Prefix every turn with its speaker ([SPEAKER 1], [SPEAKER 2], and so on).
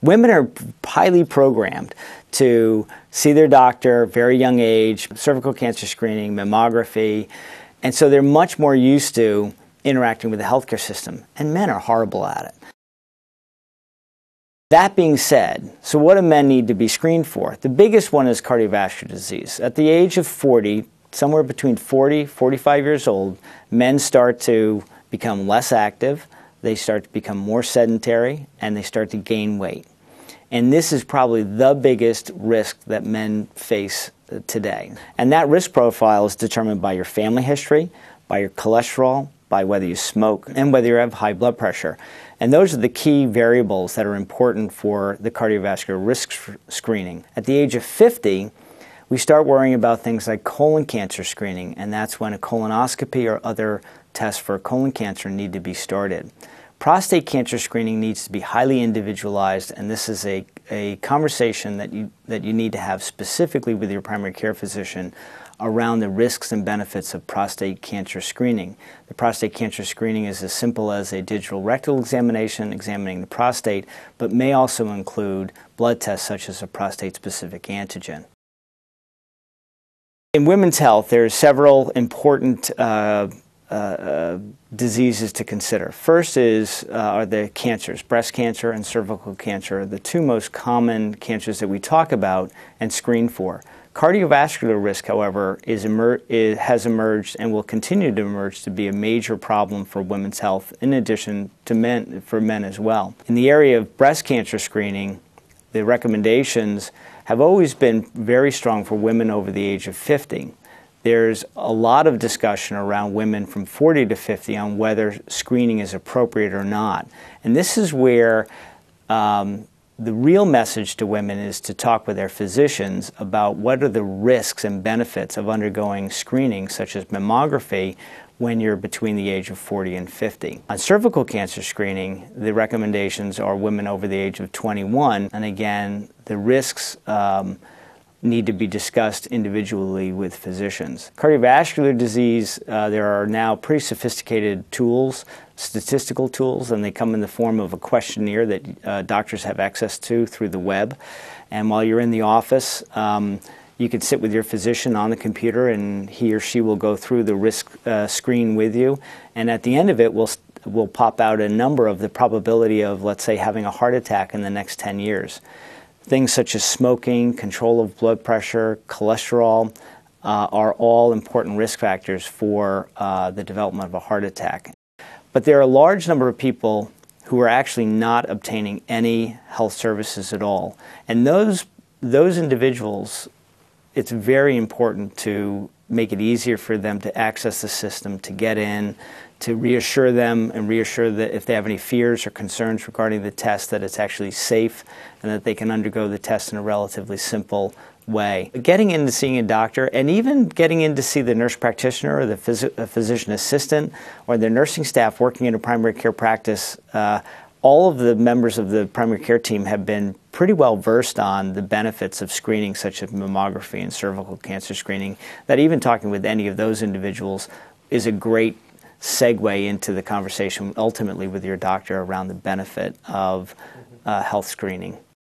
[SPEAKER 1] Women are highly programmed to see their doctor, very young age, cervical cancer screening, mammography, and so they're much more used to interacting with the healthcare system, and men are horrible at it. That being said, so what do men need to be screened for? The biggest one is cardiovascular disease. At the age of 40, somewhere between 40, 45 years old, men start to become less active, they start to become more sedentary, and they start to gain weight. And this is probably the biggest risk that men face today. And that risk profile is determined by your family history, by your cholesterol, by whether you smoke, and whether you have high blood pressure. And those are the key variables that are important for the cardiovascular risk screening. At the age of 50, we start worrying about things like colon cancer screening, and that's when a colonoscopy or other tests for colon cancer need to be started. Prostate cancer screening needs to be highly individualized, and this is a conversation that you need to have specifically with your primary care physician around the risks and benefits of prostate cancer screening. The prostate cancer screening is as simple as a digital rectal examination examining the prostate, but may also include blood tests such as a prostate-specific antigen. In women's health, there are several important diseases to consider. First are the cancers. Breast cancer and cervical cancer are the two most common cancers that we talk about and screen for. Cardiovascular risk, however, has emerged and will continue to emerge to be a major problem for women's health, in addition to for men as well. In the area of breast cancer screening, the recommendations have always been very strong for women over the age of 50. There's a lot of discussion around women from 40 to 50 on whether screening is appropriate or not. And this is where the real message to women is to talk with their physicians about what are the risks and benefits of undergoing screening, such as mammography, when you're between the age of 40 and 50. On cervical cancer screening, the recommendations are women over the age of 21, and again, the risks need to be discussed individually with physicians. Cardiovascular disease, there are now pretty sophisticated tools, statistical tools, and they come in the form of a questionnaire that doctors have access to through the web. And while you're in the office, you can sit with your physician on the computer, and he or she will go through the risk screen with you. And at the end of it, we'll pop out a number of the probability of, let's say, having a heart attack in the next 10 years. Things such as smoking, control of blood pressure, cholesterol are all important risk factors for the development of a heart attack. But there are a large number of people who are actually not obtaining any health services at all. And those individuals, it's very important to make it easier for them to access the system, to get in, to reassure them and reassure that if they have any fears or concerns regarding the test, that it's actually safe and that they can undergo the test in a relatively simple way. Getting in to seeing a doctor, and even getting in to see the nurse practitioner or the physician assistant or the nursing staff working in a primary care practice, all of the members of the primary care team have been pretty well versed on the benefits of screening such as mammography and cervical cancer screening, that even talking with any of those individuals is a great segue into the conversation ultimately with your doctor around the benefit of health screening.